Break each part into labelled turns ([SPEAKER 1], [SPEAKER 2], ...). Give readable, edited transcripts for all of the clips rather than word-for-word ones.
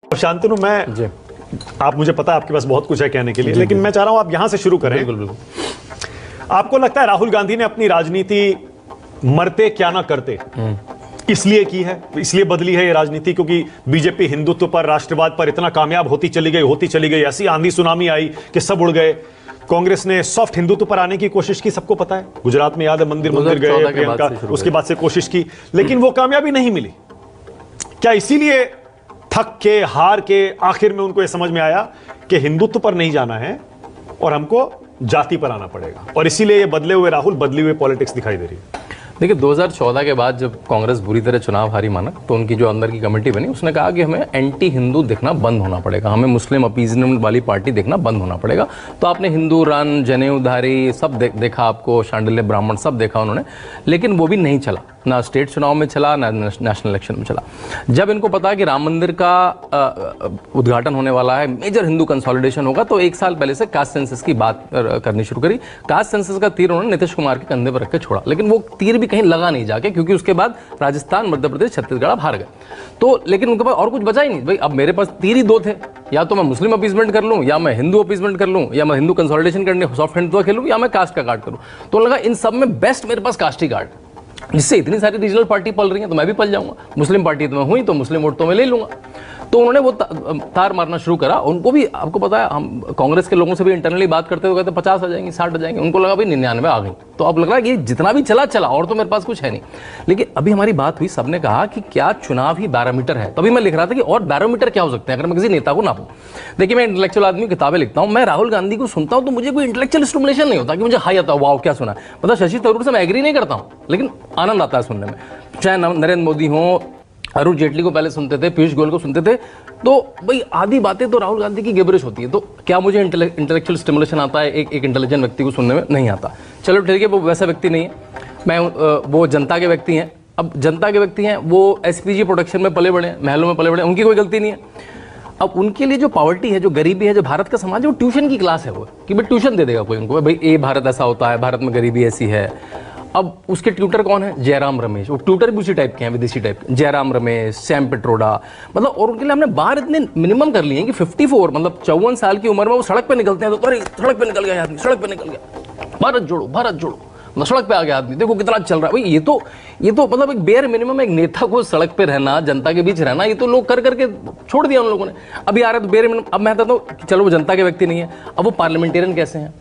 [SPEAKER 1] शांतनु, मैं आप मुझे पता है आपके पास बहुत कुछ है कहने के लिए, लेकिन मैं चाह रहा हूं आप यहां से शुरू करें।
[SPEAKER 2] बिल्कुल बिल्कुल।
[SPEAKER 1] आपको लगता है राहुल गांधी ने अपनी राजनीति मरते क्या ना करते इसलिए की है, इसलिए बदली है ये राजनीति क्योंकि बीजेपी हिंदुत्व पर, राष्ट्रवाद पर इतना कामयाब होती चली गई, ऐसी आंधी सुनामी आई कि सब उड़ गए। कांग्रेस ने सॉफ्ट हिंदुत्व पर आने की कोशिश की, सबको पता है, गुजरात में याद है, मंदिर गए प्रियंका, उसके बाद से कोशिश की, लेकिन वो कामयाबी नहीं मिली। क्या इसीलिए थक के, हार के आखिर में उनको यह समझ में आया कि हिंदुत्व पर नहीं जाना है और हमको जाति पर आना पड़ेगा, और इसीलिए ये बदले हुए राहुल, बदली हुई पॉलिटिक्स दिखाई दे रही है?
[SPEAKER 2] देखिए 2014 के बाद जब कांग्रेस बुरी तरह चुनाव हारी माना, तो उनकी जो अंदर की कमेटी बनी उसने कहा कि हमें एंटी हिंदू दिखना बंद होना पड़ेगा, हमें मुस्लिम अपीजमेंट वाली पार्टी देखना बंद होना पड़ेगा। तो आपने हिंदू रन, जनेऊधारी सब देखा, आपको शांडिल्य ब्राह्मण सब देखा उन्होंने, लेकिन वो भी नहीं चला, ना स्टेट चुनाव में चला, ना नेशनल इलेक्शन में चला। जब इनको पता कि राम मंदिर का उद्घाटन होने वाला है, मेजर हिंदू कंसोलिडेशन होगा, तो एक साल पहले से कास्ट सेंसस की बात करनी शुरू करी। कास्ट सेंसस का तीर उन्होंने नीतीश कुमार के कंधे पर रख के छोड़ा, लेकिन वो तीर भी कहीं लगा नहीं जाके, क्योंकि उसके बाद राजस्थान, मध्य प्रदेश, छत्तीसगढ़ आप हार गए। तो लेकिन उनके पास और कुछ बचा ही नहीं भाई, अब मेरे पास तीर ही दो थे, या तो मैं मुस्लिम अपीजमेंट कर लूं, या मैं हिंदू अपीजमेंट कर लूं, या मैं हिंदू कंसोलिडेशन करने सॉफ्ट हिंदुत्व खेलूं, या मैं कास्ट का कार्ड करूं। तो लगा इन सब में बेस्ट मेरे पास कास्ट ही कार्ड, जिससे इतनी सारी रीजनल पार्टी पल रही हैं तो मैं भी पल जाऊंगा, मुस्लिम पार्टी तो मैं हुई तो मुस्लिम वोट तो मैं ले लूंगा। तो उन्होंने वो तार मारना शुरू करा। उनको भी, आपको पता है, हम कांग्रेस के लोगों से भी इंटरनली बात करते हुए कहते 50 आ जाएंगे, 60 आ जाएंगे, उनको लगा भाई 99 आ गई। तो अब लग रहा है कि जितना भी चला और तो मेरे पास कुछ है नहीं। लेकिन अभी हमारी बात हुई, सबने कहा कि क्या चुनाव ही बैरोमीटर है, तभी मैं लिख रहा था कि और बैरोमीटर क्या हो सकते हैं अगर मैं किसी नेता को नापूं। देखिए मैं इंटेलेक्चुअल आदमी, किताबें लिखता हूं, मैं राहुल गांधी को सुनता हूं तो मुझे कोई इंटेलेक्चुअल स्टिमुलेशन नहीं होता कि मुझे हाई आता, वाओ क्या सुना। मतलब शशि थरूर से मैं एग्री नहीं करता हूं, लेकिन आनंद आता है सुनने में। चाहे नरेंद्र मोदी हो, अरुण जेटली को पहले सुनते थे, पीयूष गोयल को सुनते थे, तो भाई आधी बातें तो राहुल गांधी की गिबरिश होती है। तो क्या मुझे इंटेलेक्चुअल स्टिमुलेशन आता है एक इंटेलिजेंट व्यक्ति को सुनने में? नहीं आता। चलो ठीक है, वो वैसा व्यक्ति नहीं है, मैं वो जनता के व्यक्ति हैं। अब जनता के व्यक्ति हैं, वो एसपीजी प्रोटेक्शन में पले बड़े हैं, महलों में पले बड़े हैं, उनकी कोई गलती नहीं है। अब उनके लिए जो पॉवर्टी है, जो गरीबी है, जो भारत का समाज है, वो ट्यूशन की क्लास है, वो कि भाई ट्यूशन दे देगा कोई उनको, भाई ये भारत ऐसा होता है, भारत में गरीबी ऐसी है। अब उसके ट्यूटर कौन है? जयराम रमेश। वो ट्यूटर भी उसी टाइप के हैं, विदेशी टाइप के, जयराम रमेश, सैम पिट्रोडा, मतलब। और उनके लिए हमने बाहर इतने मिनिमम कर लिए हैं कि 54 मतलब 54 साल की उम्र में वो सड़क पे निकलते हैं तो अरे सड़क पे निकल गया आदमी, सड़क पे निकल गया, भारत जोड़ो भारत जोड़ो, मतलब सड़क पे आ गया आदमी, देखो कितना चल रहा है भाई। ये तो मतलब एक बेयर मिनिमम, एक नेता को सड़क पे रहना, जनता के बीच रहना, ये तो लोग कर करके छोड़ दिया उन लोगों ने। अभी आ रहा है तो बेयर मिनिमम। अब मैं कहता हूँ चलो वो जनता के व्यक्ति नहीं है, अब वो पार्लियामेंटेरियन कैसे हैं?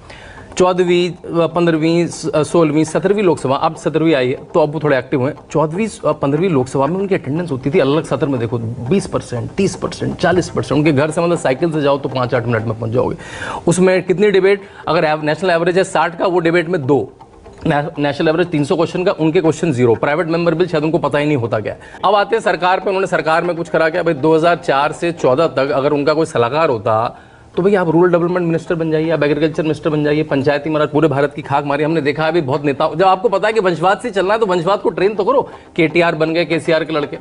[SPEAKER 2] 14वीं, 15वीं, 16वीं, 17वीं लोकसभा, अब 17वीं आई है तो अब वो थोड़े एक्टिव हुए। 14वीं, 15वीं लोकसभा में उनकी अटेंडेंस होती थी अलग सत्र में, देखो 20%, 30%, 40%। उनके घर से मतलब साइकिल से जाओ तो 5-8 मिनट में पहुंच जाओगे। उसमें कितनी डिबेट, अगर नेशनल एवरेज है 60 का, वो डिबेट में 2, नेशनल एवरेज 300 क्वेश्चन का, उनके क्वेश्चन 0। प्राइवेट मेंबर बिल शायद उनको पता ही नहीं होता क्या है। अब आते हैं सरकार पे, उन्होंने सरकार में कुछ करा क्या भाई? 2004 से 14 तक अगर उनका कोई सलाहकार होता तो भाई आप रूरल डेवलपमेंट मिनिस्टर बन जाइए, आप एग्रीकल्चर मिनिस्टर बन जाइए, पंचायती महाराज, पूरे भारत की खाक मारी। हमने देखा है भी बहुत नेता, जब आपको पता है कि वंशवाद से चलना है तो वंशवाद को ट्रेन तो करो। केटीआर बन गए, केसीआर के लड़के,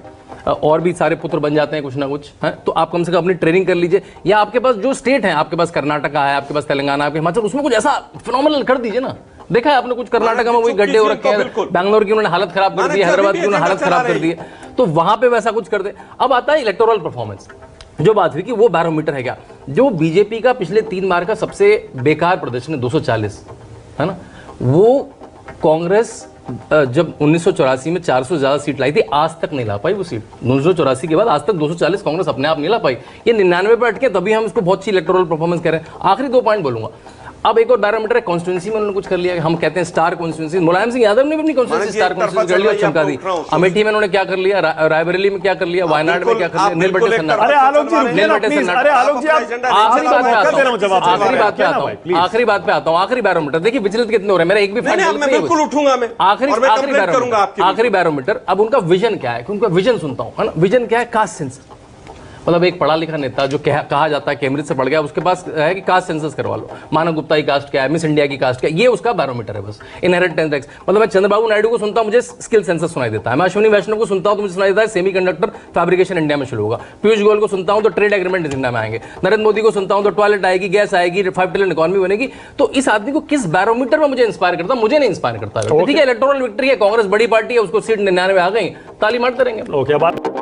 [SPEAKER 2] और भी सारे पुत्र बन जाते हैं कुछ ना कुछ, है तो आप कम से कम अपनी ट्रेनिंग कर लीजिए। या आपके पास जो स्टेट है, आपके पास कर्नाटका है, आपके पास तेलंगाना, आपके हिमाचल, उसमें कुछ ऐसा फिनोमिनल कर दीजिए ना। देखा है आपने कुछ कर्नाटका में वही गड्ढे हो रखे हैं, बैंगलोर की उन्होंने हालत खराब कर दी, हैदराबाद की उन्होंने हालत खराब कर दी है, तो वहां पे वैसा कुछ कर दे। अब आता है इलेक्टोरल परफॉर्मेंस, जो बात हुई कि वो बैरोमीटर है क्या? जो बीजेपी का पिछले 3 बार का सबसे बेकार प्रदर्शन है 240, है ना, वो कांग्रेस जब 1984 में 400 से ज्यादा सीट लाई थी, आज तक नहीं ला पाई वो सीट। 1984 के बाद आज तक 240 कांग्रेस अपने आप नहीं ला पाई। ये 99 पे अटके, तभी हम इसको बहुत सी इलेक्टोरल परफॉर्मेंस कह रहे हैं। आखिरी 2 पॉइंट बोलूंगा। अब एक और बैरोमीटर है कॉन्स्टिट्यूंसी में, उन्होंने कुछ कर लिया, हम कहते हैं स्टार कॉन्स्टिट्यूंसी। मुलायम सिंह यादव ने भी अपनी कॉन्स्टिट्यूंसी स्टार कॉन्स्टिट्यूंसी कर लिया, चमका दी। अमेठी में उन्होंने क्या कर लिया, रायबरेली में क्या कर लिया, वायनाड में क्या कर लिया, नीलबंटी सन्नाटा।
[SPEAKER 1] अरे आलोक जी,
[SPEAKER 2] आखिरी बात पे आता हूं, आखिरी बैरोमीटर देखिए विचलित कितने हो रहे हैं। मेरा एक भी
[SPEAKER 3] बिल्कुल उठूंगा मैं,
[SPEAKER 2] आखिरी बैरोमीटर। अब उनका विजन क्या है, उनका विजन सुनता हूं, है ना। विजन क्या है? Caste census. मतलब एक पढ़ा लिखा नेता जो कहा जाता है कैम्ब्रिज से पढ़ गया, उसके पास है कि कास्ट सेंसस करवा लो, मानव गुप्ता की कास्ट क्या है, मिस इंडिया की कास्ट क्या है, ये उसका बैरोमीटर है बस। इनहेरिटेंस टैक्स, मतलब मैं चंद्रबाबू नायडू को सुनता हूं, मुझे स्किल सेंसस सुनाई देता है। मैं अश्विनी वैष्णव को सुनता हूं तो मुझे सुनाई देता है सेमीकंडक्टर फैब्रिकेशन इंडिया में शुरू होगा। पीयूष गोयल को सुनता हूं तो ट्रेड एग्रीमेंट इंडिया में आएंगे। नरेंद्र मोदी को सुनता हूं तो टॉयलेट आएगी, गैस आएगी, 5 ट्रिलियन इकोनॉमी बनेगी। तो इस आदमी को किस बैरोमीटर में मुझे इंस्पायर करता? मुझे नहीं इंस्पायर करता। ठीक है, इलेक्टोरल विक्ट्री है, कांग्रेस बड़ी पार्टी है, उसको सीट 99 आ गई, ताली मारते रहेंगे।